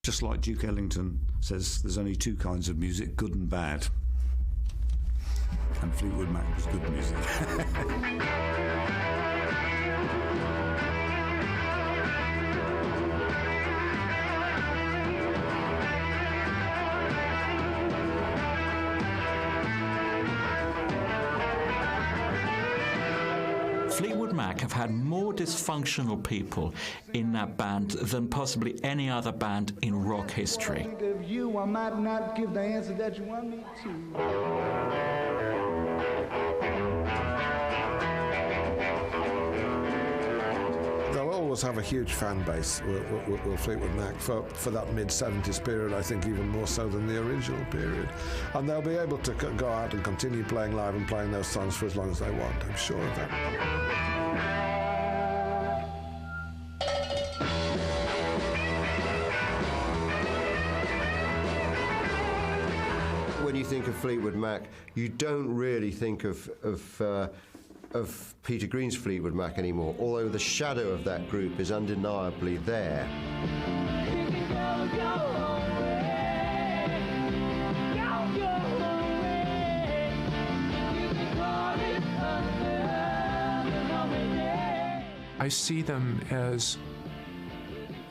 just like Duke Ellington says, there's only two kinds of music, good and bad. And Fleetwood Mac was good music. Fleetwood Mac have had more dysfunctional people in that band than possibly any other band in rock history. I might not give the answer that you want me to. They'll always have a huge fan base, will Fleetwood Mac, for that mid-70s period, I think even more so than the original period. And they'll be able to go out and continue playing live and playing those songs for as long as they want, I'm sure of that. When you think of Fleetwood Mac, you don't really think of Peter Green's Fleetwood Mac anymore, although the shadow of that group is undeniably there. I see them as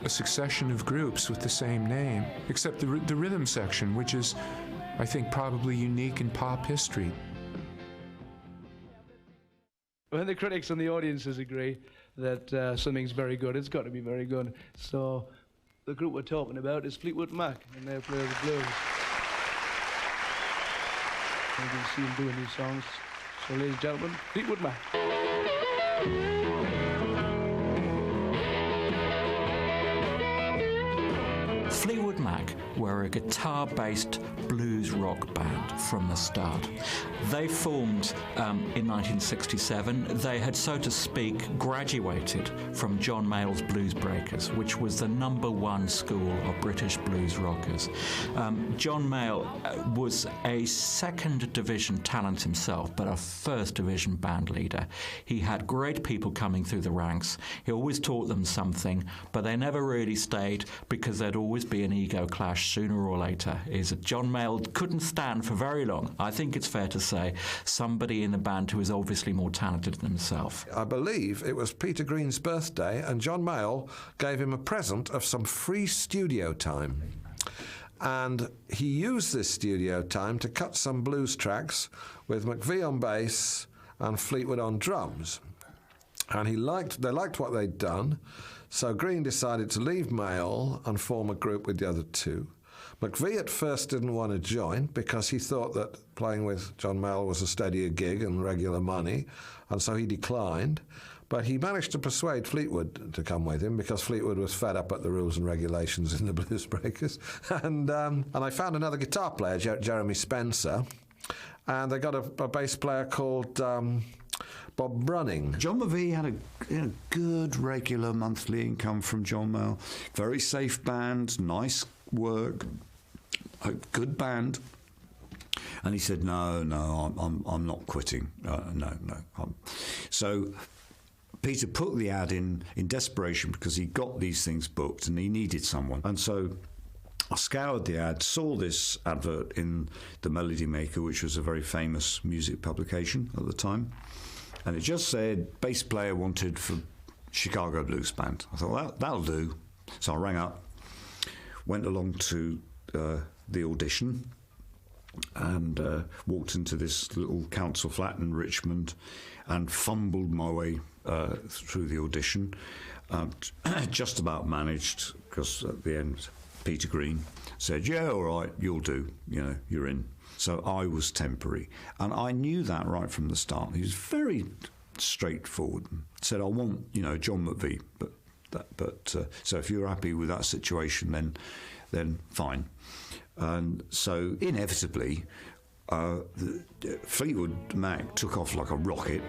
a succession of groups with the same name, except the rhythm section, which is, I think, probably unique in pop history. When the critics and the audiences agree that something's very good, it's got to be very good. So the group we're talking about is Fleetwood Mac, and they play the blues. You can see them doing these songs. So, ladies and gentlemen, Fleetwood Mac. Fleetwood Mac were a guitar-based blues rock band from the start. They formed in 1967. They had, so to speak, graduated from John Mayall's Blues Breakers, which was the #1 school of British blues rockers. John Mayall was a second division talent himself, but a first division band leader. He had great people coming through the ranks. He always taught them something, but they never really stayed because there'd always be an ego clash sooner or later. Is that John Mayall couldn't stand for very long. I think it's fair to say somebody in the band who is obviously more talented than himself. I believe it was Peter Green's birthday, and John Mayall gave him a present of some free studio time. And he used this studio time to cut some blues tracks with McVie on bass and Fleetwood on drums. And they liked what they'd done, so Green decided to leave Mayall and form a group with the other two. McVie at first didn't want to join because he thought that playing with John Mayall was a steadier gig and regular money, and so he declined. But he managed to persuade Fleetwood to come with him because Fleetwood was fed up at the rules and regulations in the Blues Breakers. And I found another guitar player, Jeremy Spencer, and they got a bass player called Bob Brunning. John McVie had a good regular monthly income from John Mayall. Very safe band, nice work, a good band. And he said, no, I'm not quitting. No. So Peter put the ad in desperation because he got these things booked and he needed someone. And so I scoured the ad, saw this advert in the Melody Maker, which was a very famous music publication at the time. And it just said, bass player wanted for Chicago Blues Band. I thought, well, that'll do. So I rang up, went along to the audition, and walked into this little council flat in Richmond and fumbled my way through the audition. Just about managed, because at the end, Peter Green said, yeah, all right, you'll do, you're in. So I was temporary. And I knew that right from the start. He was very straightforward. Said, I want, John McVie. So if you're happy with that situation, then fine. And so inevitably, Fleetwood Mac took off like a rocket.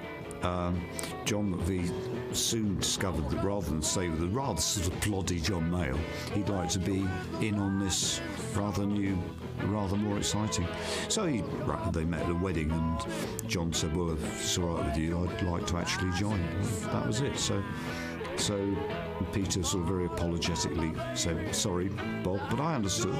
John McVie soon discovered that rather than stay with the rather sort of ploddy John Mayall, he'd like to be in on this rather new, rather more exciting. So they met at a wedding, and John said, well, if it's all right with you, I'd like to actually join. That was it. So So Peter sort of very apologetically said, sorry, Bob, but I understood.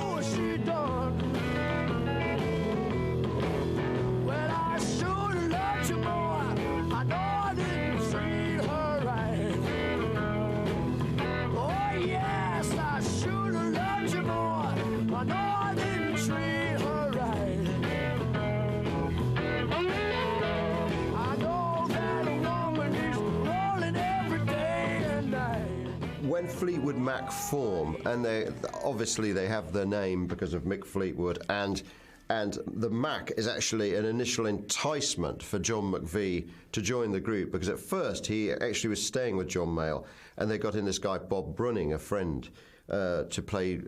When Fleetwood Mac form, and they obviously they have their name because of Mick Fleetwood, and the Mac is actually an initial enticement for John McVie to join the group, because at first he actually was staying with John Mayall, and they got in this guy Bob Brunning, a friend, to play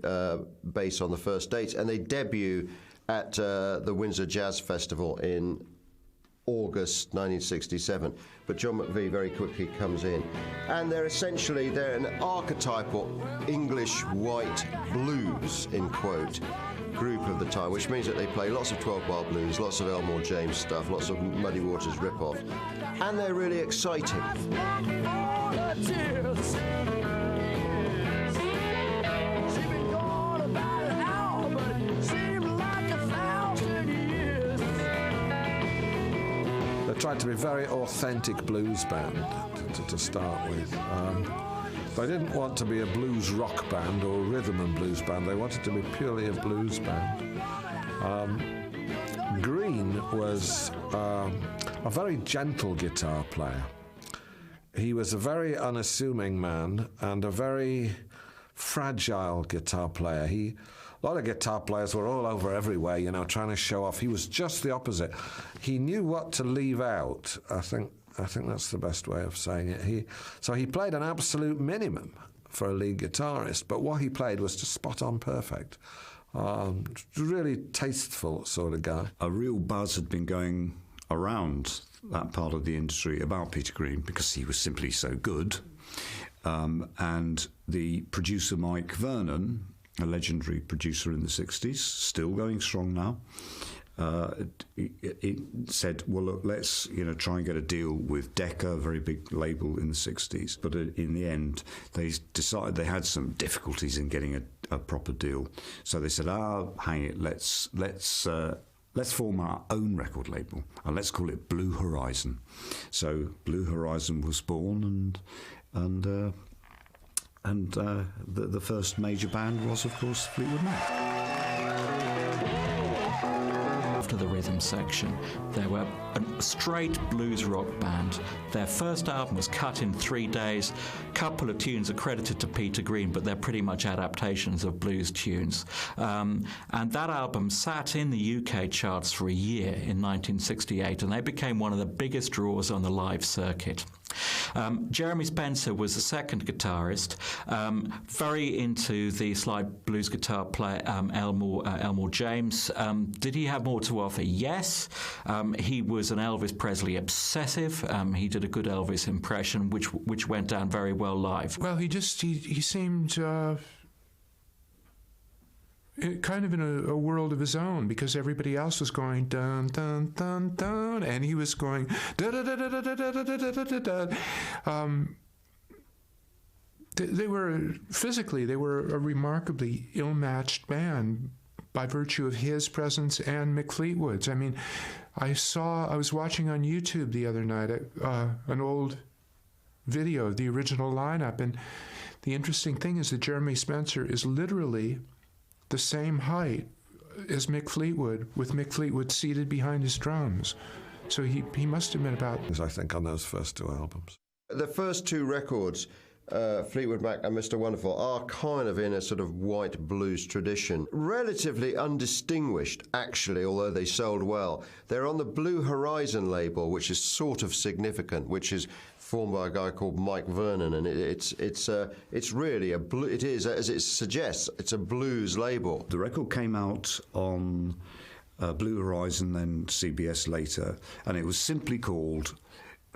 bass on the first dates, and they debut at the Windsor Jazz Festival in August 1967, but John McVie very quickly comes in, and they're an archetypal English white blues, in quote, group of the time, which means that they play lots of 12-bar blues, lots of Elmore James stuff, lots of Muddy Waters rip-off, and they're really exciting. Tried to be a very authentic blues band to start with. They didn't want to be a blues rock band or a rhythm and blues band. They wanted to be purely a blues band. Green was a very gentle guitar player. He was a very unassuming man and a very fragile guitar player. A lot of guitar players were all over everywhere, you know, trying to show off. He was just the opposite. He knew what to leave out. I think that's the best way of saying it. So he played an absolute minimum for a lead guitarist, but what he played was just spot on perfect. Really tasteful sort of guy. A real buzz had been going around that part of the industry about Peter Green because he was simply so good. And the producer Mike Vernon, a legendary producer in the 60s, still going strong now, it said, well, look, let's try and get a deal with Decca, a very big label in the 60s. But in the end, they decided they had some difficulties in getting a proper deal. So they said, hang it, let's form our own record label, and let's call it Blue Horizon. So Blue Horizon was born, and the first major band was, of course, Fleetwood Mac. After the rhythm section, they were a straight blues rock band. Their first album was cut in 3 days. A couple of tunes are credited to Peter Green, but they're pretty much adaptations of blues tunes. And that album sat in the UK charts for a year in 1968, and they became one of the biggest draws on the live circuit. Jeremy Spencer was the second guitarist, very into the slide blues guitar player Elmore James. Did he have more to offer? Yes. He was an Elvis Presley obsessive. He did a good Elvis impression, which went down very well live. Well, he seemed kind of in a world of his own, because everybody else was going dun dun dun dun, and he was going da da da da da da da da da da da. They were physically, they were a remarkably ill-matched band by virtue of his presence and Mick Fleetwood's. I mean, I was watching on YouTube the other night an old video of the original lineup, and the interesting thing is that Jeremy Spencer is literally the same height as Mick Fleetwood, with Mick Fleetwood seated behind his drums. So he must have been about... I think on those first two albums. The first two records, Fleetwood Mac and Mr. Wonderful, are kind of in a sort of white blues tradition. Relatively undistinguished, actually, although they sold well. They're on the Blue Horizon label, which is sort of significant, which is formed by a guy called Mike Vernon, and it's really it is, as it suggests, it's a blues label. The record came out on Blue Horizon, then CBS later, and it was simply called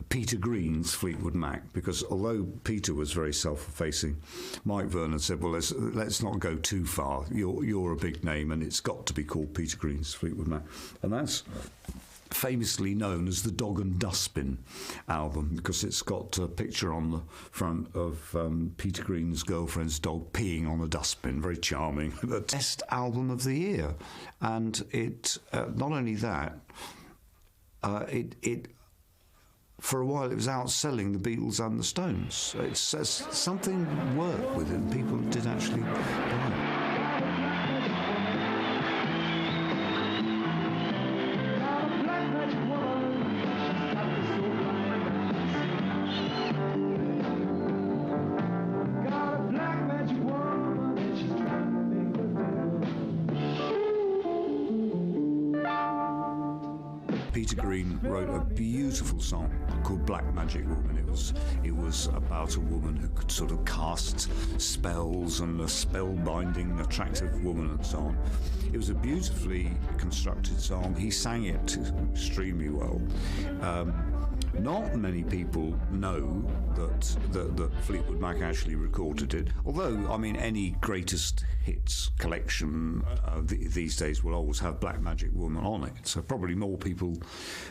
Peter Green's Fleetwood Mac, because although Peter was very self-effacing, Mike Vernon said, well, let's not go too far. You're a big name, and it's got to be called Peter Green's Fleetwood Mac. And that's famously known as the Dog and Dustbin album, because it's got a picture on the front of Peter Green's girlfriend's dog peeing on a dustbin. Very charming. The best album of the year. And it, not only that, it for a while it was outselling the Beatles and the Stones. It says something worked with it. People did actually buy it. Peter Green wrote a beautiful song called Black Magic Woman. It was about a woman who could sort of cast spells, and a spellbinding, attractive woman, and so on. It was a beautifully constructed song. He sang it extremely well. Not many people know that Fleetwood Mac actually recorded it, although, I mean, any greatest hits collection these days will always have Black Magic Woman on it, so probably more people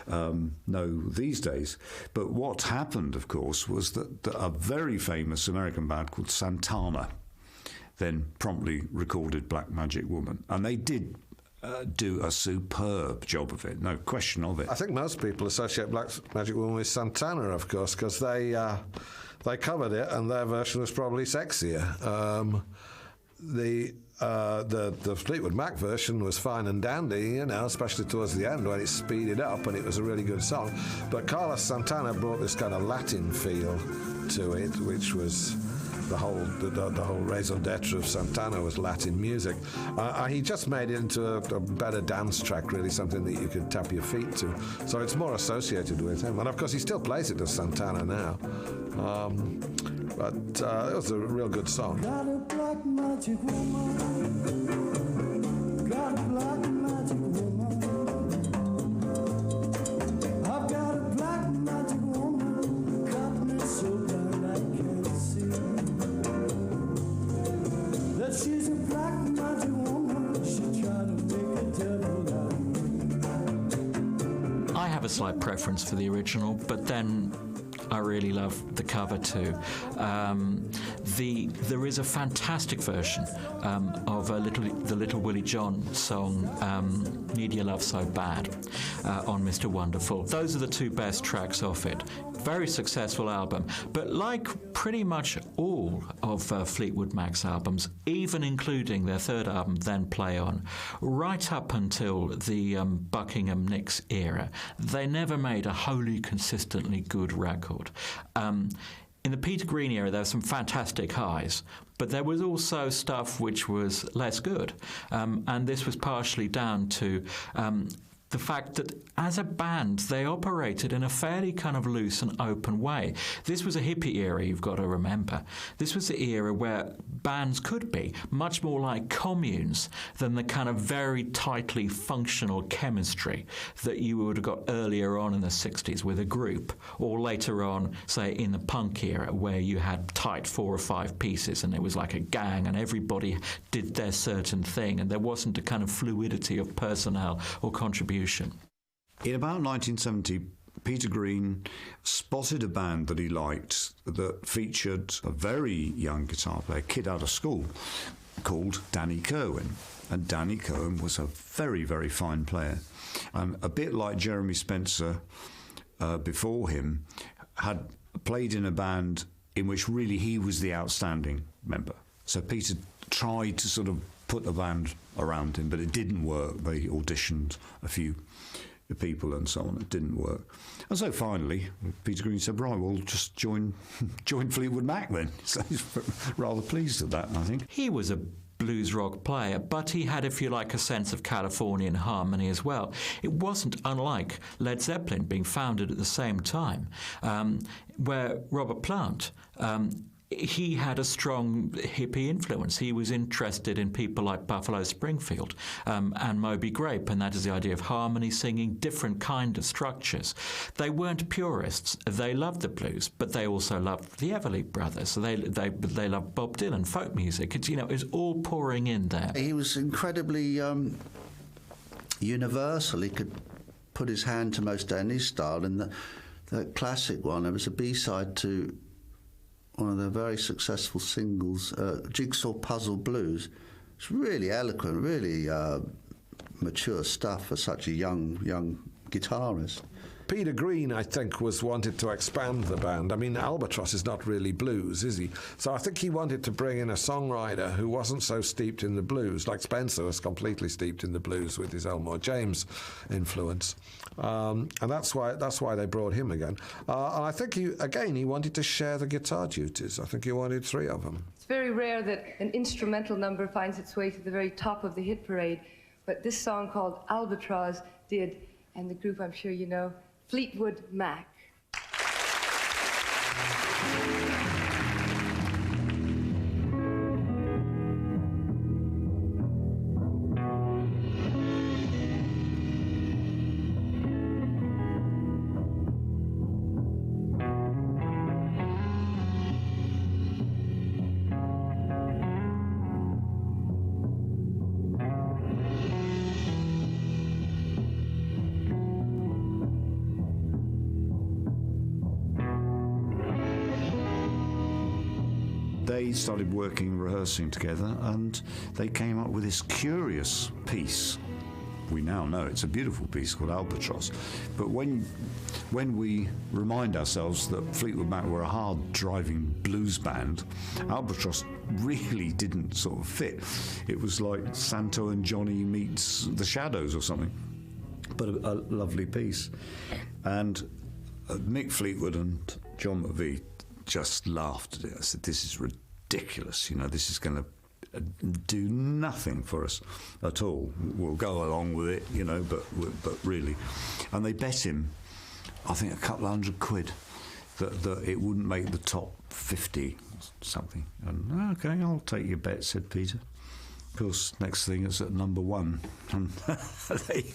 know these days. But what happened, of course, was that a very famous American band called Santana then promptly recorded Black Magic Woman, and they did do a superb job of it, no question of it. I think most people associate Black Magic Woman with Santana, of course, because they covered it, and their version was probably sexier. The Fleetwood Mac version was fine and dandy, you know, especially towards the end when it speeded up, and it was a really good song. But Carlos Santana brought this kind of Latin feel to it, which was the whole raison d'etre of Santana was Latin music. He just made it into a better dance track, really, something that you could tap your feet to. So it's more associated with him. And of course, he still plays it as Santana now. But it was a real good song. Got a black magic woman. Got a black magic woman. I've got a black magic woman. Got me so blind I can't see. That she's a black magic woman. She tried to make a devil out of me. I have a slight preference for the original, but then I really love the cover too. There is a fantastic version of the Little Willie John song, Need Your Love So Bad, on Mr. Wonderful. Those are the two best tracks off it. Very successful album, but like pretty much all of Fleetwood Mac's albums, even including their third album, Then Play On, right up until the Buckingham-Nicks era, they never made a wholly consistently good record. In the Peter Green era, there were some fantastic highs, but there was also stuff which was less good. And this was partially down to the fact that as a band, they operated in a fairly kind of loose and open way. This was a hippie era, you've got to remember. This was the era where bands could be much more like communes than the kind of very tightly functional chemistry that you would have got earlier on in the 60s with a group, or later on, say, in the punk era, where you had tight 4 or 5 pieces and it was like a gang and everybody did their certain thing and there wasn't a kind of fluidity of personnel or contribution. In about 1970, Peter Green spotted a band that he liked that featured a very young guitar player, kid out of school, called Danny Kerwin. And Danny Kerwin was a very, very fine player. A bit like Jeremy Spencer before him, had played in a band in which really he was the outstanding member. So Peter tried to sort of put the band around him, but it didn't work. They auditioned a few people and so on. It didn't work. And so finally, Peter Green said, right, we'll just join Fleetwood Mac then. So he's rather pleased with that, I think. He was a blues rock player, but he had, if you like, a sense of Californian harmony as well. It wasn't unlike Led Zeppelin being founded at the same time, where Robert Plant, he had a strong hippie influence. He was interested in people like Buffalo Springfield and Moby Grape, and that is the idea of harmony, singing, different kind of structures. They weren't purists. They loved the blues, but they also loved the Everly Brothers. They loved Bob Dylan, folk music. It was all pouring in there. He was incredibly universal. He could put his hand to most any style. And the classic one, it was a B-side to one of their very successful singles, Jigsaw Puzzle Blues. It's really eloquent, really mature stuff for such a young guitarist. Peter Green, I think, wanted to expand the band. I mean, Albatross is not really blues, is he? So I think he wanted to bring in a songwriter who wasn't so steeped in the blues, like Spencer was completely steeped in the blues with his Elmore James influence. And that's why they brought him again. And I think he wanted to share the guitar duties. I think he wanted 3 of them. It's very rare that an instrumental number finds its way to the very top of the hit parade, but this song called Albatross did, and the group I'm sure you know, Fleetwood Mac. They started working, rehearsing together, and they came up with this curious piece. We now know it's a beautiful piece called Albatross. But when we remind ourselves that Fleetwood Mac were a hard-driving blues band, Albatross really didn't sort of fit. It was like Santo and Johnny meets the Shadows or something. But a lovely piece. And Mick Fleetwood and John McVie just laughed at it. I said, this is ridiculous, this is going to do nothing for us at all. We'll go along with it, but really. And they bet him, I think, £200 that it wouldn't make the top 50 something. And, OK, I'll take your bet, said Peter. Of course, next thing it's at number 1. And they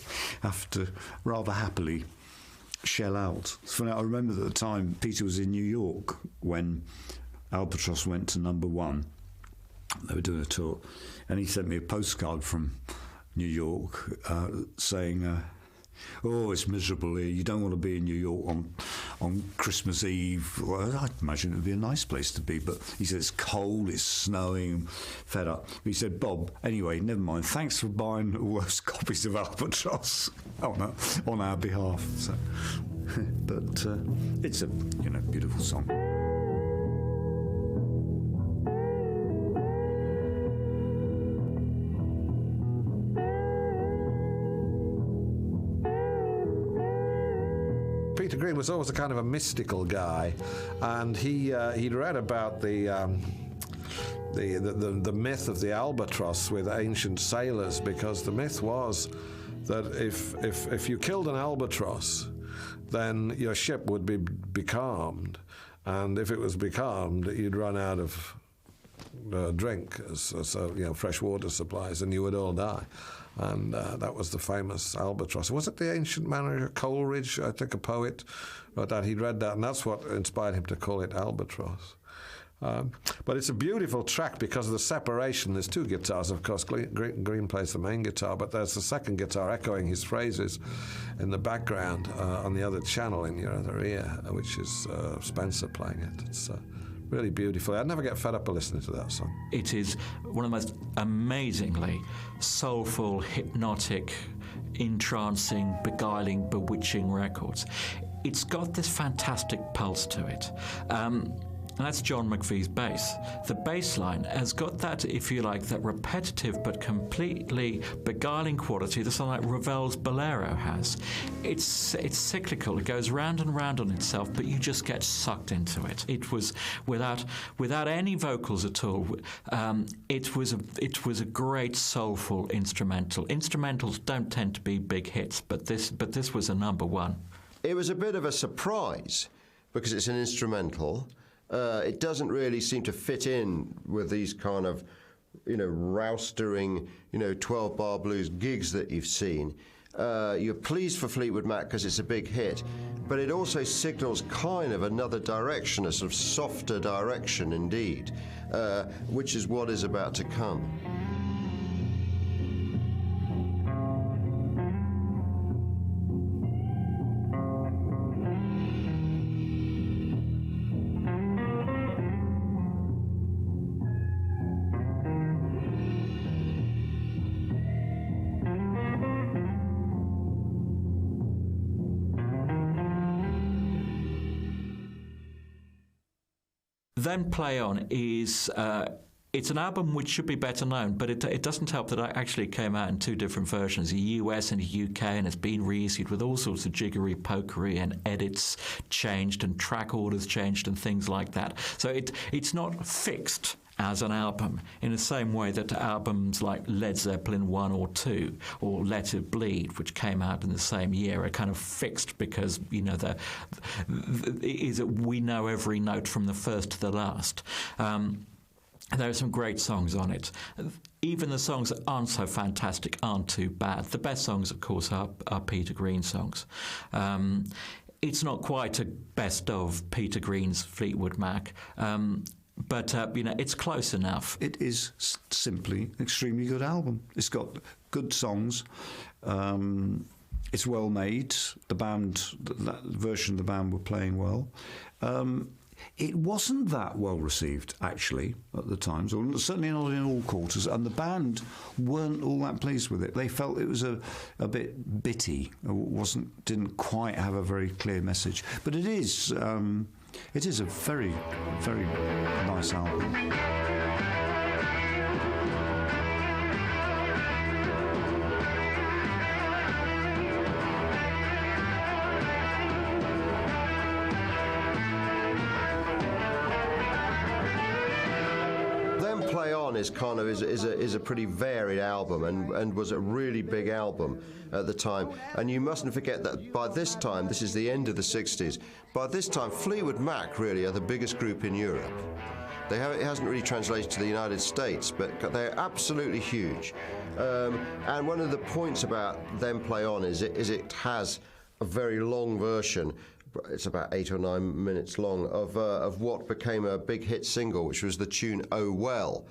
have to rather happily shell out. It's funny, I remember at the time Peter was in New York when Albatross went to number 1. They were doing a tour, and he sent me a postcard from New York saying, oh, it's miserable here, you don't want to be in New York on Christmas Eve. Well, I'd imagine it would be a nice place to be, but he said it's cold, it's snowing, fed up. He said, Bob, anyway, never mind, thanks for buying all those copies of Albatross on our behalf. So, but it's a beautiful song. Peter Green was always a kind of a mystical guy, and he'd read about the myth of the albatross with ancient sailors, because the myth was that if you killed an albatross, then your ship would be becalmed, and if it was becalmed, you'd run out of drink, so fresh water supplies, and you would all die. And that was the famous albatross. Was it the ancient manager Coleridge, I think, a poet, wrote that? He'd read that, and that's what inspired him to call it Albatross. But it's a beautiful track because of the separation. There's 2 guitars, of course. Green plays the main guitar, but there's the second guitar echoing his phrases in the background on the other channel in your other ear, which is Spencer playing it. It's really beautiful. I'd never get fed up of listening to that song. It is one of the most amazingly soulful, hypnotic, entrancing, beguiling, bewitching records. It's got this fantastic pulse to it. And that's John McVie's bass. The bass line has got that, if you like, that repetitive but completely beguiling quality that something like Ravel's Bolero has. It's cyclical. It goes round and round on itself, but you just get sucked into it. It was without any vocals at all. It was a great soulful instrumental. Instrumentals don't tend to be big hits, but this was a number 1. It was a bit of a surprise because it's an instrumental. It doesn't really seem to fit in with these kind of, roustering, 12-bar blues gigs that you've seen. You're pleased for Fleetwood Mac because it's a big hit, but it also signals kind of another direction, a sort of softer direction indeed, which is what is about to come. Then Play On is... it's an album which should be better known, but it doesn't help that it actually came out in two different versions, the US and the UK, and it's been reissued with all sorts of jiggery-pokery and edits changed and track orders changed and things like that. So it's not fixed as an album in the same way that albums like Led Zeppelin 1 or 2 or Let It Bleed, which came out in the same year, are kind of fixed because, you know, we know every note from the first to the last. There are some great songs on it. Even the songs that aren't so fantastic aren't too bad. The best songs, of course, are Peter Green songs. It's not quite a best of Peter Green's Fleetwood Mac, but you know, it's close enough. It is simply an extremely good album. It's got good songs. It's well made. The band, that version of the band were playing well. It wasn't that well received, actually, at the time, or certainly not in all quarters, and the band weren't all that pleased with it. They felt it was a bit bitty, didn't quite have a very clear message. But it is a very, very nice album. Play On is kind of is a pretty varied album and was a really big album at the time. And you mustn't forget that by this time, this is the end of the 60s, by this time Fleetwood Mac really are the biggest group in Europe. It hasn't really translated to the United States, but they're absolutely huge. And one of the points about Them Play On is it has a very long version. It's about 8 or 9 minutes long of what became a big hit single, which was the tune "Oh Well,"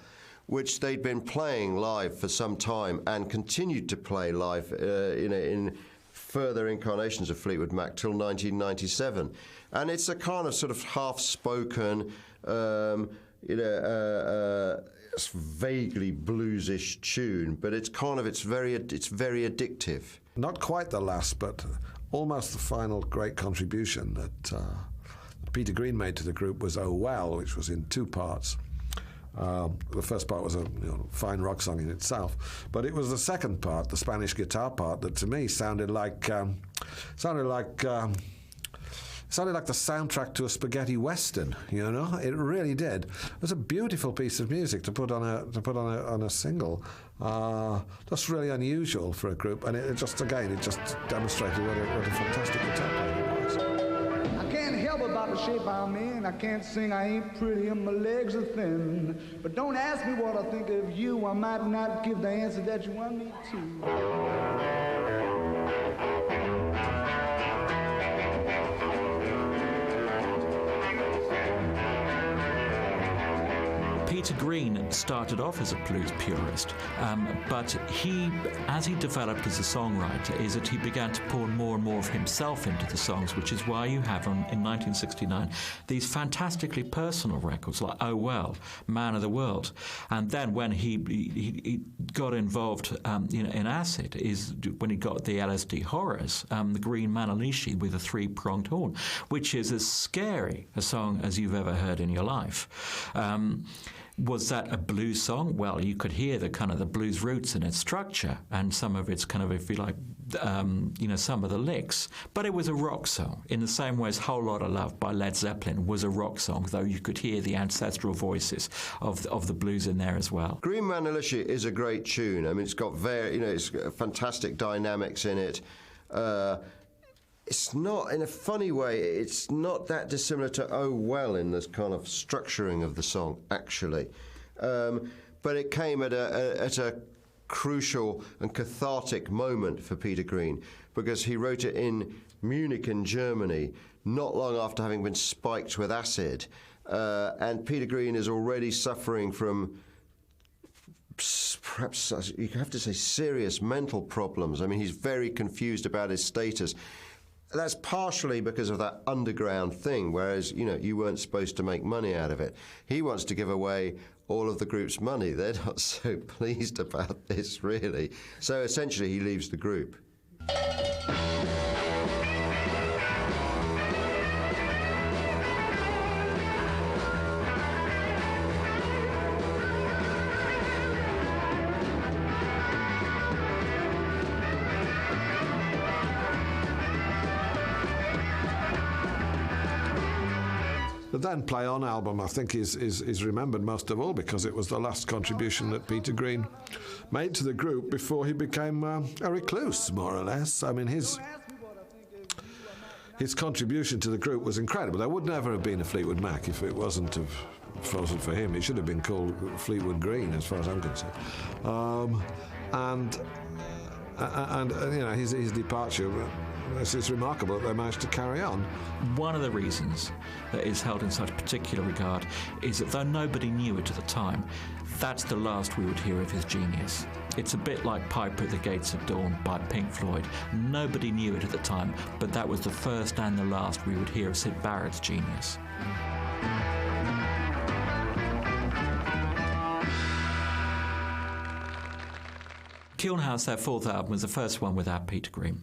which they'd been playing live for some time and continued to play live in further incarnations of Fleetwood Mac till 1997. And it's a kind of sort of half-spoken, it's vaguely bluesish tune, but it's very addictive. Not quite the last, but almost the final great contribution that Peter Green made to the group was "Oh Well," which was in 2 parts. The first part was a fine rock song in itself, but it was the second part, the Spanish guitar part, that to me sounded like the soundtrack to a spaghetti western. You know, it really did. It was a beautiful piece of music to put on a single. That's really unusual for a group, and it just demonstrated what a fantastic guitar player he was. I can't help about the shape I'm in. I can't sing, I ain't pretty, and my legs are thin. But don't ask me what I think of you. I might not give the answer that you want me to. Peter Green started off as a blues purist, but as he developed as a songwriter, is that he began to pour more and more of himself into the songs, which is why you have in 1969 these fantastically personal records like "Oh Well," "Man of the World," and then when he got involved in acid, is when he got the LSD Horrors, the Green Manalishi with a 3-pronged horn, which is as scary a song as you've ever heard in your life. Was that a blues song? Well, you could hear the kind of the blues roots in its structure and some of its kind of, if you like, some of the licks. But it was a rock song in the same way as "Whole Lotta Love" by Led Zeppelin was a rock song, though you could hear the ancestral voices of the blues in there as well. Green Manalishi is a great tune. I mean, it's got it's got fantastic dynamics in it. It's not, in a funny way, it's not that dissimilar to "Oh Well" in this kind of structuring of the song, actually. But it came at a crucial and cathartic moment for Peter Green, because he wrote it in Munich in Germany, not long after having been spiked with acid. And Peter Green is already suffering from perhaps, you have to say, serious mental problems. I mean, he's very confused about his status. That's partially because of that underground thing, whereas, you weren't supposed to make money out of it. He wants to give away all of the group's money. They're not so pleased about this, really. So essentially, he leaves the group. The Then Play On album, I think, is remembered most of all because it was the last contribution that Peter Green made to the group before he became a recluse, more or less. I mean, his contribution to the group was incredible. There would never have been a Fleetwood Mac if it wasn't for him. It should have been called Fleetwood Green, as far as I'm concerned. And you know, his departure, it's remarkable that they managed to carry on. One of the reasons that is held in such particular regard is that though nobody knew it at the time, that's the last we would hear of his genius. It's a bit like Piper at the Gates of Dawn by Pink Floyd. Nobody knew it at the time, but that was the first and the last we would hear of Syd Barrett's genius. Kiln House, their fourth album, was the first one without Peter Green.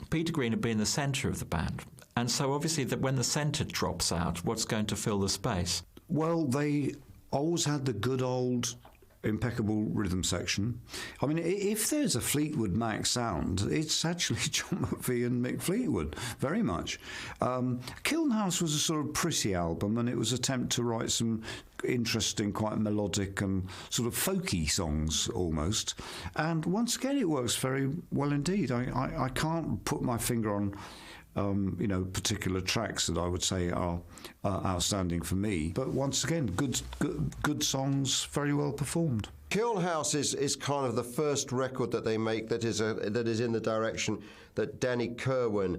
Peter Green had been the centre of the band, and so obviously that when the centre drops out, what's going to fill the space? Well, they always had the good old impeccable rhythm section. I mean, if there's a Fleetwood Mac sound, it's actually John McVie and Mick Fleetwood, very much. Kiln House was a sort of pretty album, and it was an attempt to write some interesting, quite melodic and sort of folky songs almost. And once again, it works very well indeed. I can't put my finger on particular tracks that I would say are outstanding for me. But once again, good songs, very well performed. Kiln House is kind of the first record that they make that is in the direction that Danny Kerwin's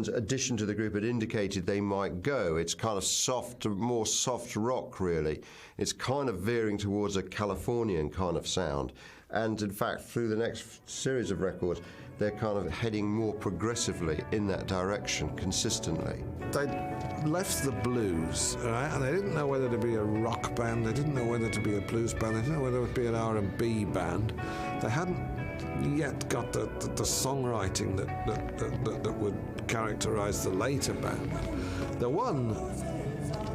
addition to the group had indicated they might go. It's kind of more soft rock, really. It's kind of veering towards a Californian kind of sound. And in fact, through the next series of records, they're kind of heading more progressively in that direction consistently. They left the blues, right? And they didn't know whether to be a rock band, they didn't know whether to be a blues band, they didn't know whether it would be an R&B band. They hadn't yet got the songwriting that would characterise the later band. The one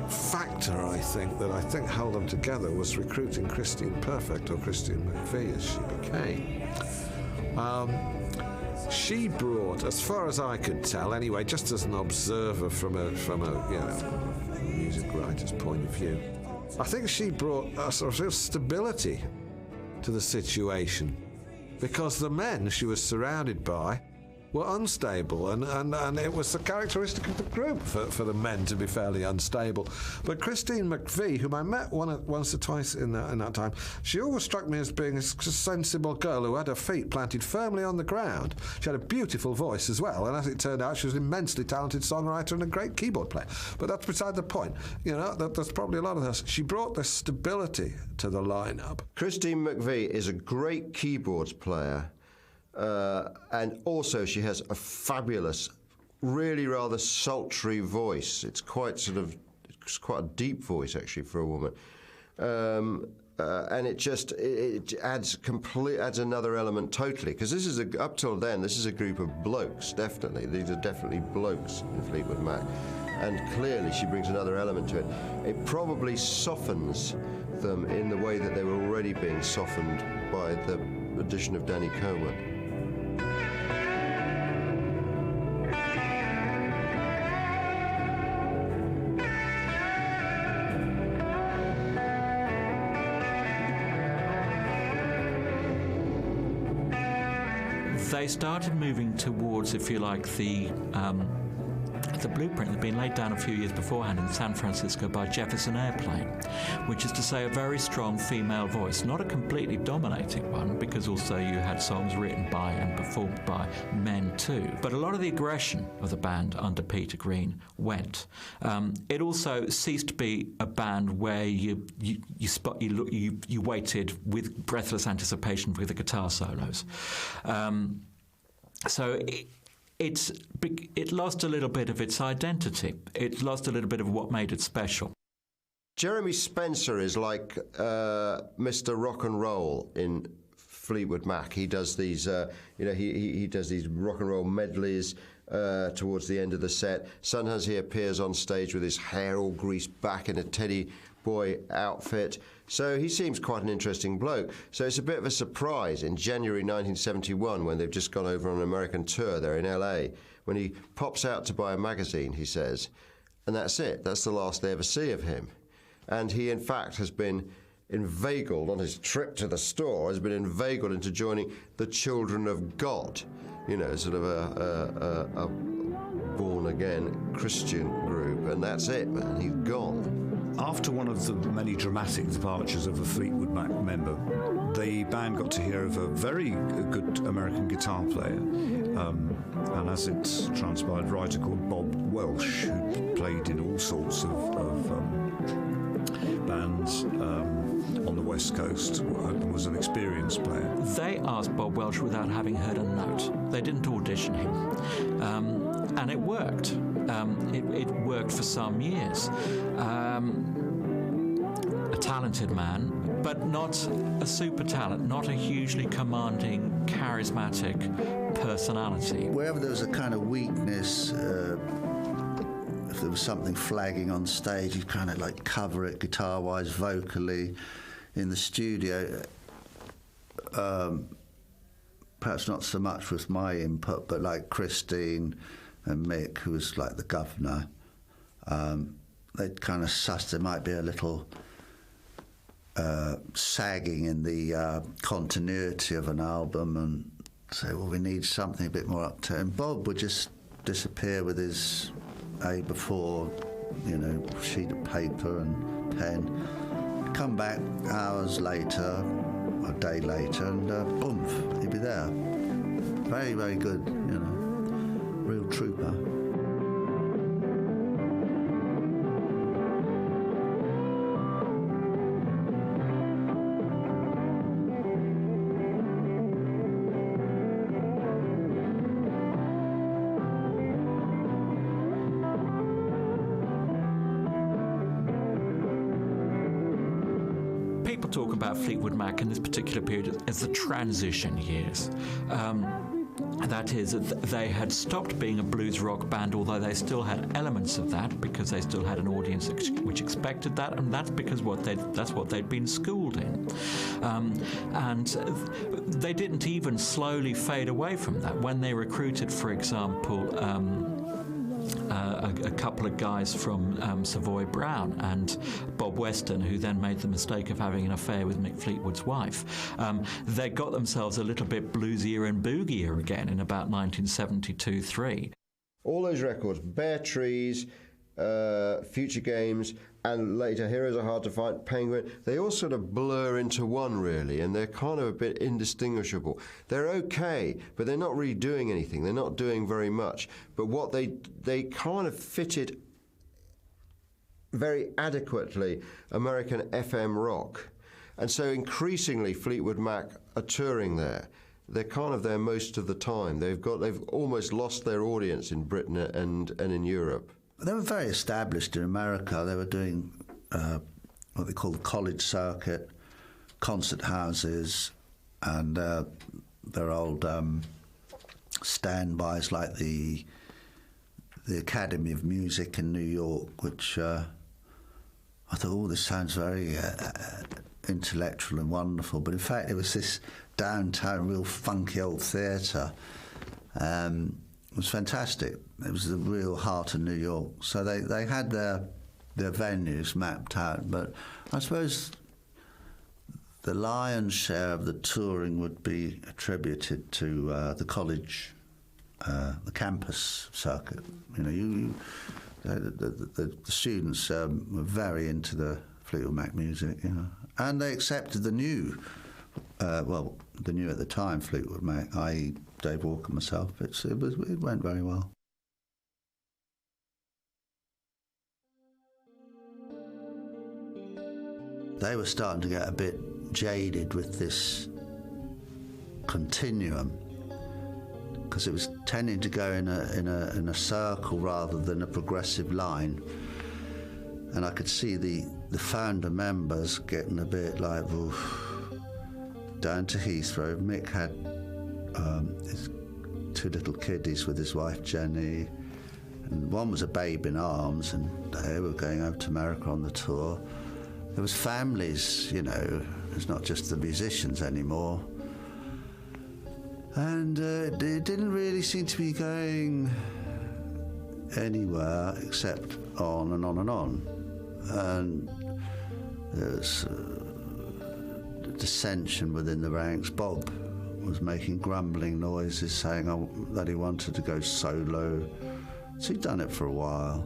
factor, I think held them together was recruiting Christine Perfect, or Christine McVie as she became. She brought, as far as I could tell anyway, just as an observer from a music writer's point of view, I think she brought a sort of stability to the situation, because the men she was surrounded by were unstable, and it was the characteristic of the group for the men to be fairly unstable. But Christine McVie, whom I met once or twice in that time, she always struck me as being a sensible girl who had her feet planted firmly on the ground. She had a beautiful voice as well, and as it turned out, she was an immensely talented songwriter and a great keyboard player. But that's beside the point. You know, there's probably a lot of this. She brought the stability to the lineup. Christine McVie is a great keyboards player. And also she has a fabulous, really rather sultry voice. It's quite a deep voice actually for a woman. And it adds another element totally, because this is up till then this is a group of blokes, definitely. These are definitely blokes in Fleetwood Mac. And clearly she brings another element to it. It probably softens them in the way that they were already being softened by the addition of Danny Kerwin. They started moving towards, if you like, the blueprint that had been laid down a few years beforehand in San Francisco by Jefferson Airplane, which is to say a very strong female voice, not a completely dominating one, because also you had songs written by and performed by men too. But a lot of the aggression of the band under Peter Green went. It also ceased to be a band where you waited with breathless anticipation for the guitar solos. So it lost a little bit of its identity. It lost a little bit of what made it special. Jeremy Spencer is like Mr. Rock and Roll in Fleetwood Mac. He does these, he does these rock and roll medleys towards the end of the set. Sometimes he appears on stage with his hair all greased back in a Teddy Boy outfit. So he seems quite an interesting bloke. So it's a bit of a surprise in January 1971, when they've just gone over on an American tour. They're in LA. When he pops out to buy a magazine, he says, and that's it. That's the last they ever see of him. And he, in fact, has been inveigled on his trip to the store, has been inveigled into joining the Children of God, you know, sort of a born-again Christian group, and that's it, man. He's gone. After one of the many dramatic departures of a Fleetwood Mac member, the band got to hear of a very good American guitar player, and as it's transpired, a writer called Bob Welsh, who played in all sorts of bands on the West Coast and was an experienced player. They asked Bob Welsh without having heard a note. They didn't audition him. And it worked. It worked for some years. A talented man, but not a super talent, not a hugely commanding, charismatic personality. Wherever there was a kind of weakness, if there was something flagging on stage, he'd kind of like cover it guitar-wise, vocally. In the studio, perhaps not so much with my input, but like Christine and Mick, who was like the governor, they'd kind of sussed there might be a little sagging in the continuity of an album and say, well, we need something a bit more up to. And Bob would just disappear with his A4, you know, sheet of paper and pen. Come back hours later, a day later, and boom, he'd be there. Very, very good, you know, real trooper. People talk about Fleetwood Mac in this particular period as the transition years. That is, they had stopped being a blues rock band, although they still had elements of that because they still had an audience which expected that, and that's because that's what they'd been schooled in. And they didn't even slowly fade away from that. When they recruited, for example, a couple of guys from Savoy Brown and Bob Weston, who then made the mistake of having an affair with Mick Fleetwood's wife. They got themselves a little bit bluesier and boogier again in about 1972-3. All those records, Bare Trees, Future Games, and later Heroes Are Hard to Find, Penguin, they all sort of blur into one, really, and they're kind of a bit indistinguishable. They're okay, but they're not really doing anything. They're not doing very much. But what they kind of fitted very adequately American FM rock. And so increasingly Fleetwood Mac are touring there. They're kind of there most of the time. They've almost lost their audience in Britain and in Europe. They were very established in America. They were doing what they call the college circuit, concert houses, and their old standbys like the Academy of Music in New York, which I thought, oh, this sounds very intellectual and wonderful. But in fact, it was this downtown, real funky old theatre. It was fantastic. It was the real heart of New York. So they had their venues mapped out, but I suppose the lion's share of the touring would be attributed to the college, the campus circuit. You know, the students were very into the Fleetwood Mac music, you know, and they accepted the new, the new at the time Fleetwood Mac, i.e. Dave Walker, myself. It went very well. They were starting to get a bit jaded with this continuum because it was tending to go in a circle rather than a progressive line, and I could see the founder members getting a bit like, oof. Down to Heathrow, Mick had his two little kiddies with his wife Jenny, and one was a babe in arms, and they were going over to America on the tour. There was families, you know, it's not just the musicians anymore. And it didn't really seem to be going anywhere except on and on and on. And there's dissension within the ranks. Bob was making grumbling noises, saying that he wanted to go solo. So he'd done it for a while,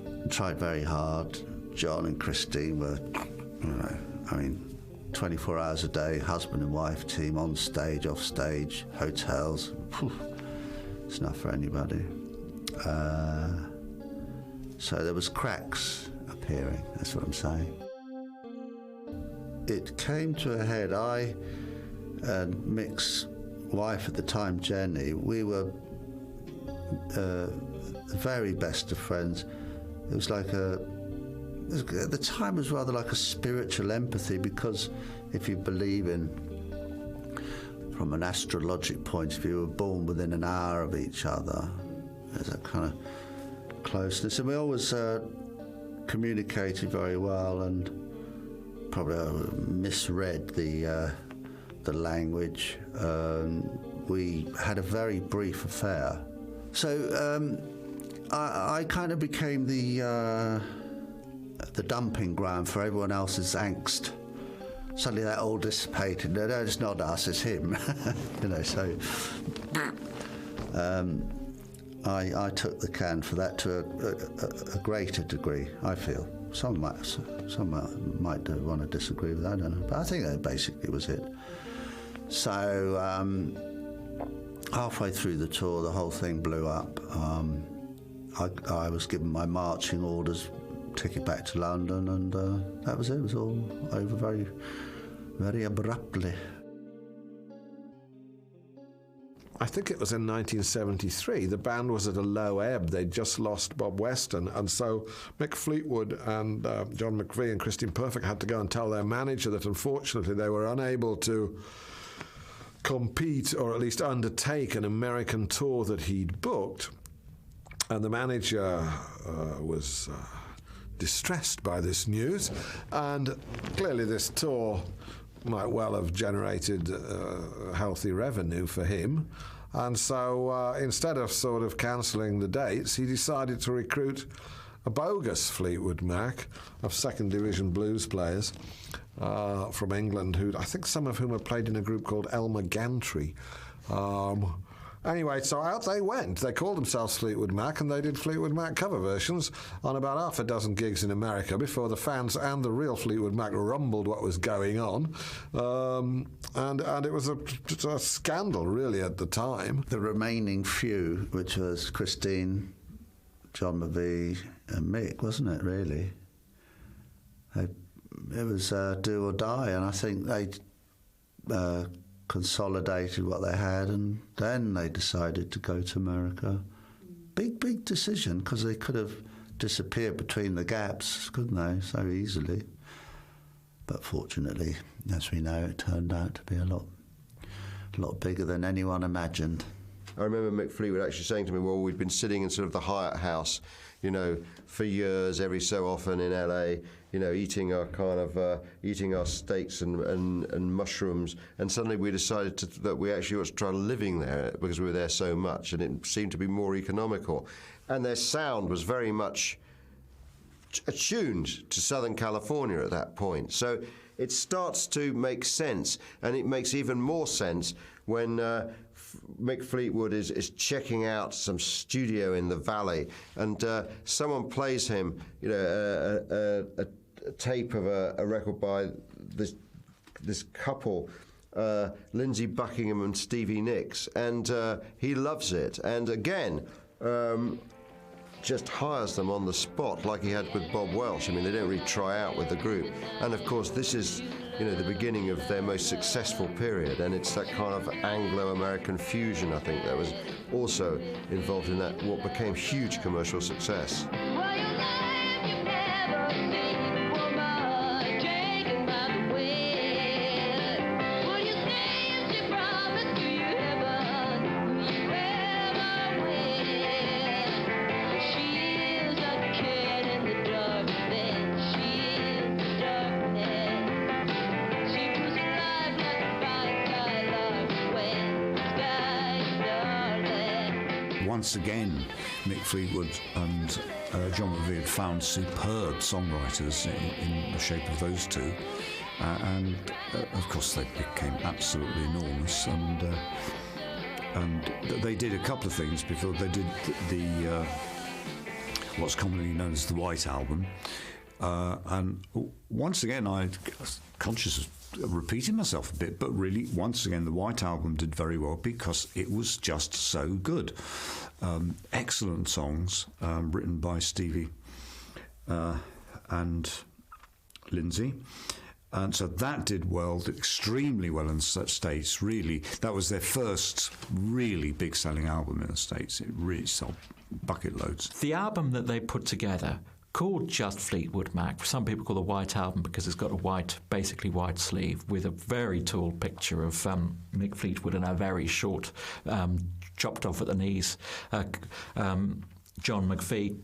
and tried very hard. John and Christine were, 24 hours a day, husband and wife team, on stage, off stage, hotels. It's not for anybody. So there was cracks appearing, that's what I'm saying. It came to a head. I and Mick's wife at the time, Jenny, we were the very best of friends. It was like at the time it was rather like a spiritual empathy, because if you believe in, from an astrologic point of view, we were born within an hour of each other. There's a kind of closeness, and we always communicated very well, and probably misread the language. We had a very brief affair. So I kind of became the dumping ground for everyone else's angst. Suddenly that all dissipated. No, it's not us, it's him. So I took the can for that to a greater degree, I feel. Some might want to disagree with that, I don't know. But I think that basically was it. So halfway through the tour, the whole thing blew up. I was given my marching orders, ticket back to London, and that was it. It was all over very, very abruptly. I think it was in 1973. The band was at a low ebb. They'd just lost Bob Weston, and so Mick Fleetwood and John McVie and Christine Perfect had to go and tell their manager that unfortunately they were unable to compete, or at least undertake, an American tour that he'd booked. And the manager was distressed by this news, and clearly this tour might well have generated healthy revenue for him. And so instead of sort of cancelling the dates, he decided to recruit a bogus Fleetwood Mac of second division blues players from England, who I think some of whom had played in a group called Elmer Gantry. Anyway, so out they went. They called themselves Fleetwood Mac, and they did Fleetwood Mac cover versions on about half a dozen gigs in America before the fans and the real Fleetwood Mac rumbled what was going on. And it was a scandal, really, at the time. The remaining few, which was Christine, John McVie and Mick, wasn't it, really? It was do or die, and I think they consolidated what they had, and then they decided to go to America. Big decision, because they could have disappeared between the gaps, couldn't they, so easily. But fortunately, as we know, it turned out to be a lot bigger than anyone imagined. I remember Mick Fleetwood actually saying to me, well, we'd been sitting in sort of the Hyatt House, for years, every so often in LA, eating our steaks and mushrooms, and suddenly we decided that we actually ought to try living there because we were there so much, and it seemed to be more economical. And their sound was very much attuned to Southern California at that point. So it starts to make sense, and it makes even more sense when Mick Fleetwood is checking out some studio in the valley, and someone plays him, a tape of a record by this couple, Lindsey Buckingham and Stevie Nicks, and he loves it, and again just hires them on the spot like he had with Bob Welch. I mean, they don't really try out with the group, and of course this is the beginning of their most successful period, and it's that kind of Anglo-American fusion, I think, that was also involved in that, what became huge commercial success. once again, Mick Fleetwood and John McVie had found superb songwriters in the shape of those two. And of course they became absolutely enormous, and they did a couple of things before they did the what's commonly known as the White Album, and once again I'm conscious of repeating myself a bit, but really once again the White Album did very well because it was just so good. Excellent songs written by Stevie and Lindsay. And so that did well, did extremely well in the States, really. That was their first really big selling album in the States. It really sold bucket loads. The album that they put together, called just Fleetwood Mac, some people call it the White Album because it's got a basically white sleeve with a very tall picture of Mick Fleetwood and a very short, chopped off at the knees, John McVie.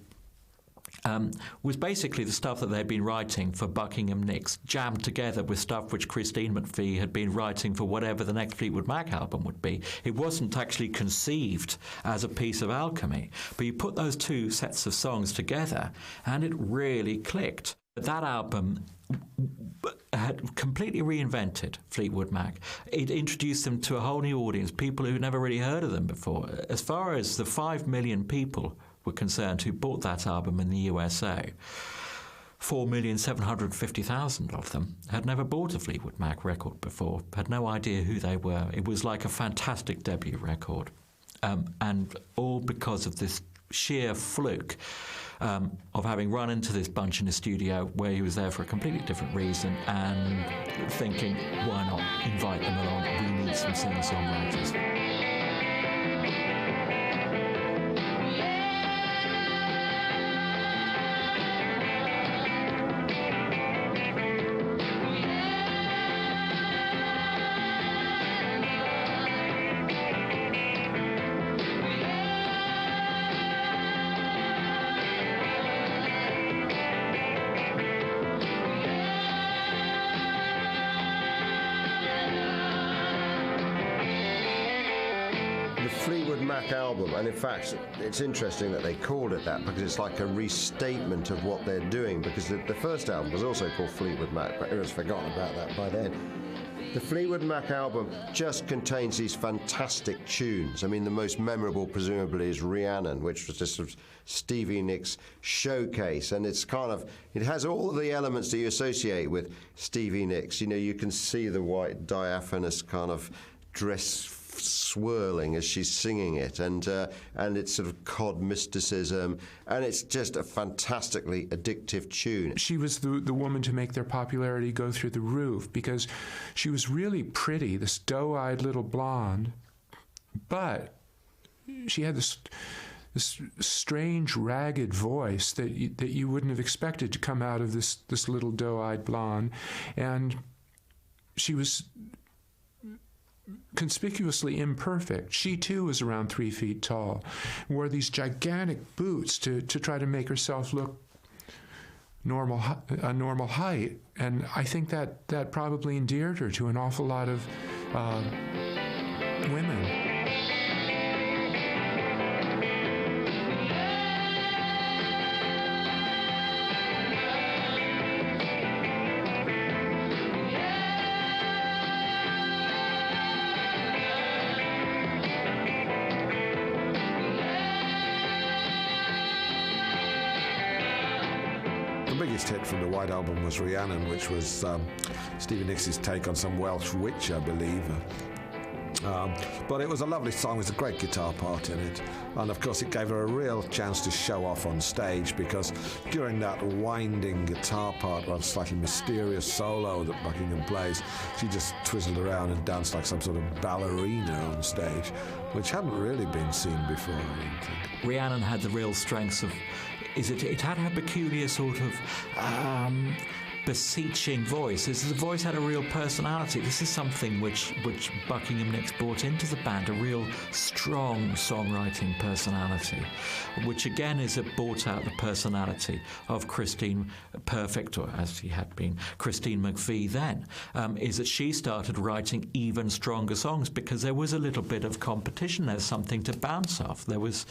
Was basically the stuff that they'd been writing for Buckingham-Nicks, jammed together with stuff which Christine McVie had been writing for whatever the next Fleetwood Mac album would be. It wasn't actually conceived as a piece of alchemy, but you put those two sets of songs together and it really clicked. That album had completely reinvented Fleetwood Mac. It introduced them to a whole new audience, people who'd never really heard of them before. As far as the 5 million people were concerned who bought that album in the USA, 4,750,000 of them had never bought a Fleetwood Mac record before, had no idea who they were. It was like a fantastic debut record, and all because of this sheer fluke of having run into this bunch in a studio where he was there for a completely different reason and thinking, why not invite them along? We need some singer-songwriters. Album, and in fact it's interesting that they called it that because it's like a restatement of what they're doing, because the first album was also called Fleetwood Mac, but everyone's forgotten about that by then. The Fleetwood Mac album just contains these fantastic tunes. I mean, the most memorable presumably is Rhiannon, which was just sort of Stevie Nicks showcase, and it's kind of, it has all the elements that you associate with Stevie Nicks. You know, you can see the white diaphanous kind of dress swirling as she's singing it, and it's sort of cod mysticism, and it's just a fantastically addictive tune. She was the woman to make their popularity go through the roof because she was really pretty, this doe-eyed little blonde, but she had this strange, ragged voice that you wouldn't have expected to come out of this little doe-eyed blonde, and she was conspicuously imperfect. She too was around 3 feet tall, wore these gigantic boots to try to make herself look a normal height, and I think that probably endeared her to an awful lot of women. The biggest hit from the White Album was Rhiannon, which was Stevie Nicks' take on some Welsh witch, I believe. But it was a lovely song. There's a great guitar part in it, and of course it gave her a real chance to show off on stage, because during that winding guitar part, or slightly mysterious solo that Buckingham plays, she just twizzled around and danced like some sort of ballerina on stage, which hadn't really been seen before, I don't think. Rhiannon had the real strengths of, it had her peculiar sort of beseeching voice. The voice had a real personality. This is something which Buckingham-Nicks brought into the band, a real strong songwriting personality, which again is brought out the personality of Christine Perfect, or as she had been, Christine McVie then, is that she started writing even stronger songs because there was a little bit of competition. There's something to bounce off. There was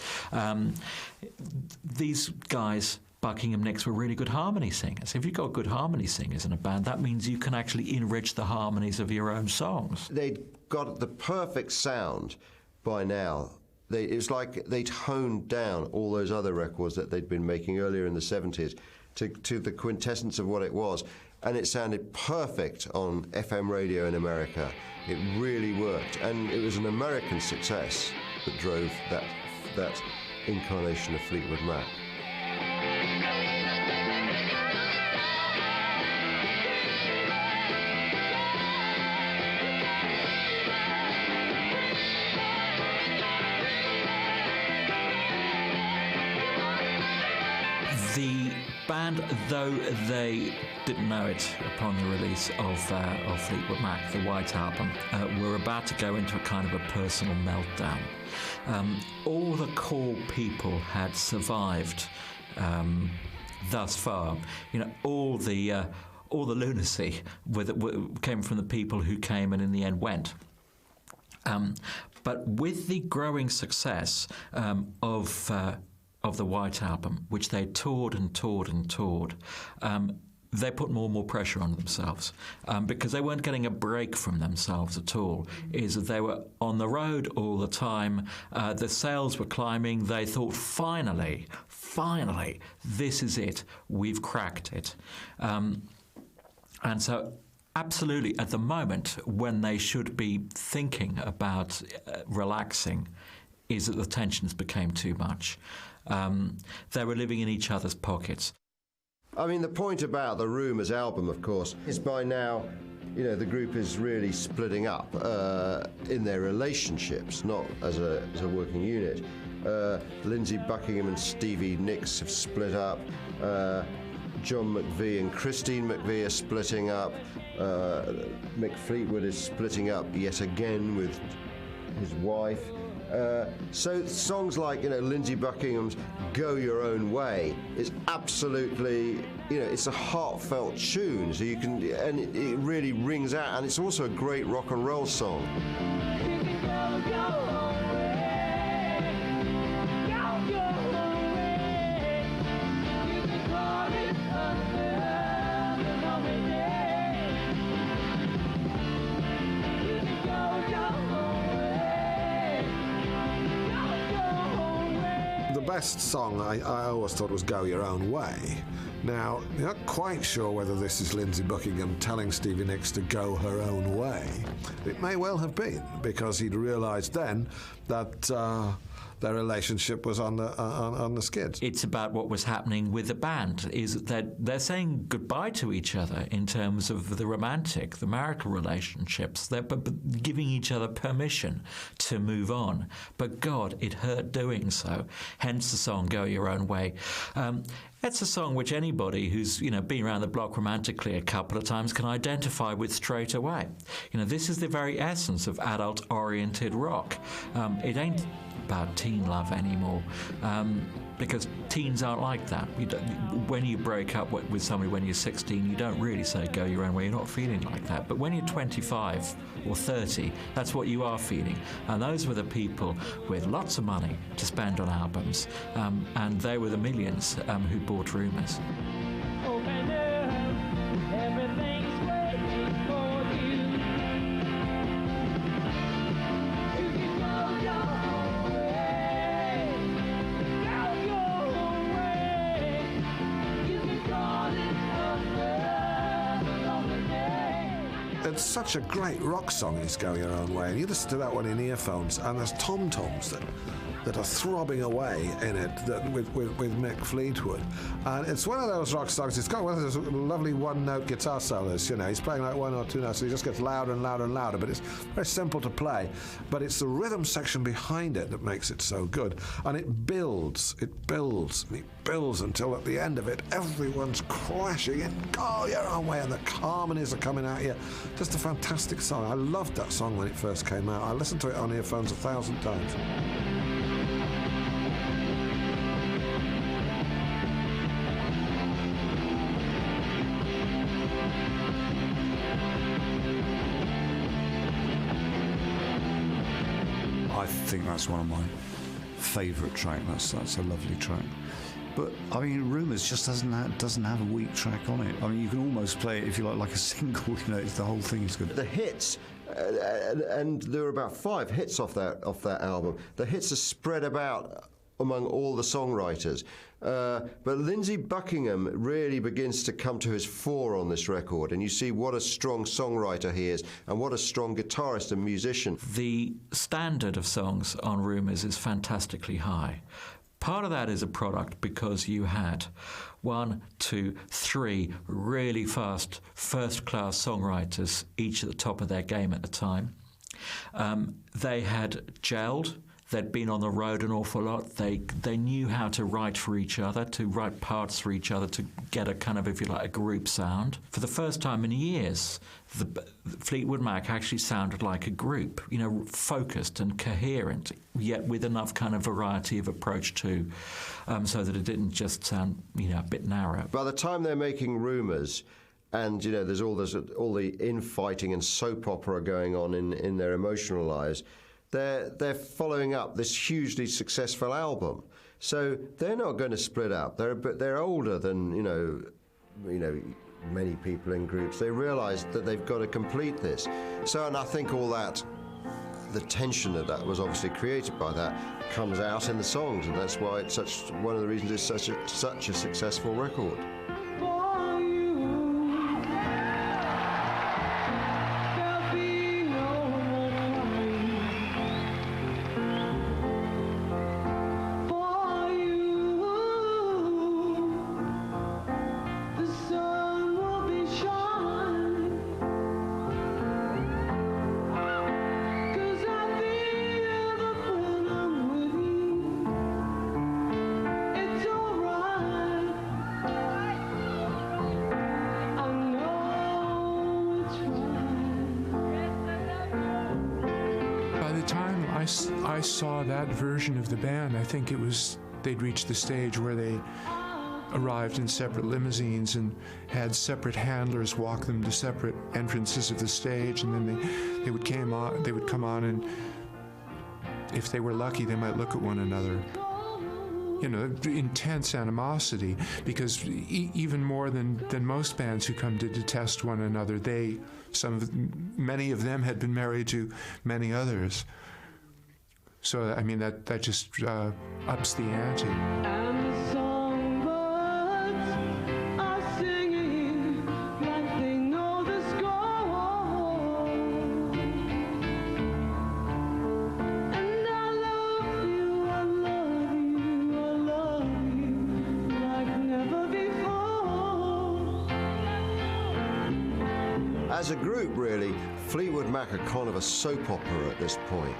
these guys, Buckingham-Nicks, were really good harmony singers. If you've got good harmony singers in a band, that means you can actually enrich the harmonies of your own songs. They'd got the perfect sound by now. It was like they'd honed down all those other records that they'd been making earlier in the 70s to the quintessence of what it was. And it sounded perfect on FM radio in America. It really worked. And it was an American success that drove that incarnation of Fleetwood Mac. The band, though they didn't know it upon the release of Fleetwood Mac, the White Album, were about to go into a kind of a personal meltdown. All the core people had survived thus far. You know, all the lunacy came from the people who came and in the end went. But with the growing success of the White Album, which they toured and toured and toured, they put more and more pressure on themselves because they weren't getting a break from themselves at all. Is that they were on the road all the time, the sales were climbing, they thought, finally, this is it, we've cracked it. And so absolutely, at the moment when they should be thinking about relaxing, is that the tensions became too much. They were living in each other's pockets. I mean, the point about the Rumours album, of course, is by now, you know, the group is really splitting up in their relationships, not as a working unit. Lindsey Buckingham and Stevie Nicks have split up. John McVie and Christine McVie are splitting up. Mick Fleetwood is splitting up yet again with his wife. So songs like, you know, Lindsey Buckingham's "Go Your Own Way" is absolutely, you know, it's a heartfelt tune. So you can, and it really rings out, and it's also a great rock and roll song. The best song I always thought was "Go Your Own Way." Now, you're not quite sure whether this is Lindsey Buckingham telling Stevie Nicks to go her own way. It may well have been, because he'd realised then that their relationship was on the skids. It's about what was happening with the band, is that they're saying goodbye to each other in terms of the romantic, the marital relationships. They're giving each other permission to move on. But God, it hurt doing so. Hence the song "Go Your Own Way." It's a song which anybody who's, you know, been around the block romantically a couple of times can identify with straight away. You know, this is the very essence of adult-oriented rock. It ain't about teen love anymore, because teens aren't like that. When you break up with somebody when you're 16, you don't really say "go your own way." You're not feeling like that. But when you're 25 or 30, that's what you are feeling. And those were the people with lots of money to spend on albums, and they were the millions who bought Rumours. It's such a great rock song, is "Go Your Own Way," and you listen to that one in earphones, and there's tom-toms that that are throbbing away in it with Mick Fleetwood. And it's one of those rock songs, it's got one of those lovely one-note guitar solos, you know, he's playing like one or two notes, so he just gets louder and louder and louder, but it's very simple to play. But it's the rhythm section behind it that makes it so good. And it builds, and it builds until at the end of it, everyone's crashing in, go your own way, and the harmonies are coming at you. Just a fantastic song. I loved that song when it first came out. I listened to it on earphones 1,000 times. I think that's one of my favourite tracks. That's a lovely track. But I mean, Rumours just doesn't have a weak track on it. I mean, you can almost play it if you like a single. You know, the whole thing is good. The hits, and there were about 5 hits off that album. The hits are spread about among all the songwriters. But Lindsey Buckingham really begins to come to his fore on this record, and you see what a strong songwriter he is and what a strong guitarist and musician. The standard of songs on Rumours is fantastically high. Part of that is a product because you had 1, 2, 3 really fast first-class songwriters, each at the top of their game at the time. They had gelled. They'd been on the road an awful lot. They knew how to write for each other, to write parts for each other, to get a kind of, if you like, a group sound. For the first time in years, the Fleetwood Mac actually sounded like a group, you know, focused and coherent, yet with enough kind of variety of approach too, so that it didn't just sound, you know, a bit narrow. By the time they're making Rumours, and, you know, there's all the infighting and soap opera going on in their emotional lives, they're following up this hugely successful album, so they're not going to split up. They're older than you know many people in groups. They realise that they've got to complete this. So, and I think all that, the tension that was obviously created by that, comes out in the songs, and that's why it's one of the reasons it's such a successful record. I saw that version of the band. I think they'd reached the stage where they arrived in separate limousines and had separate handlers walk them to separate entrances of the stage, and then they would come on, and if they were lucky, they might look at one another. You know, intense animosity, because even more than most bands who come to detest one another, many of them had been married to many others. So, I mean, that just ups the ante. And the songbirds are singing like they know the score. And I love you, I love you, I love you like never before. As a group, really, Fleetwood Mac are kind of a soap opera at this point.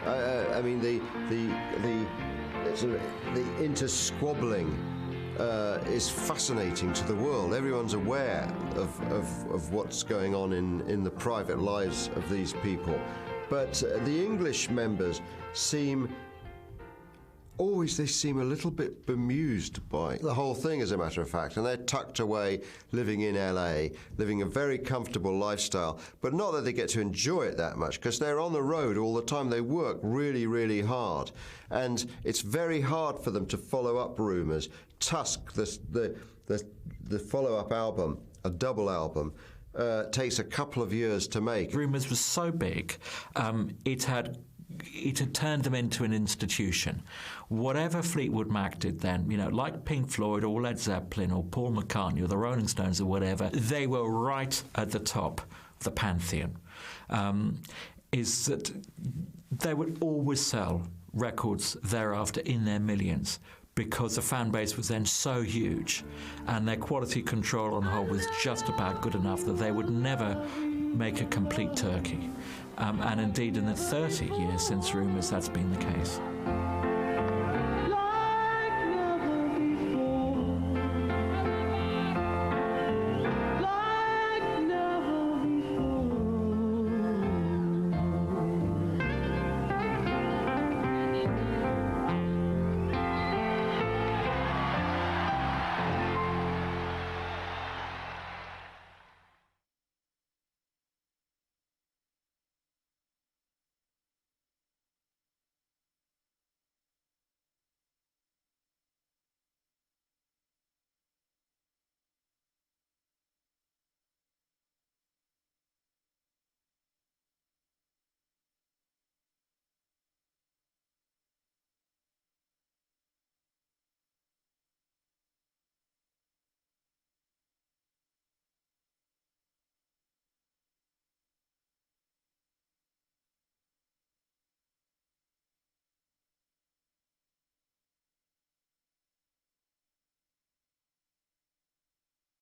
I mean, the intersquabbling is fascinating to the world. Everyone's aware of what's going on in the private lives of these people. But the English members seem a little bit bemused by the whole thing, as a matter of fact, and they're tucked away, living in LA, living a very comfortable lifestyle, but not that they get to enjoy it that much, because they're on the road all the time. They work really, really hard, and it's very hard for them to follow up Rumours. Tusk, the follow-up album, a double album, takes a couple of years to make. Rumours was so big, it had turned them into an institution. Whatever Fleetwood Mac did then, you know, like Pink Floyd or Led Zeppelin or Paul McCartney or the Rolling Stones or whatever, they were right at the top of the pantheon. Is that they would always sell records thereafter in their millions, because the fan base was then so huge and their quality control on the whole was just about good enough that they would never make a complete turkey. And indeed, in the 30 years since Rumours, that's been the case.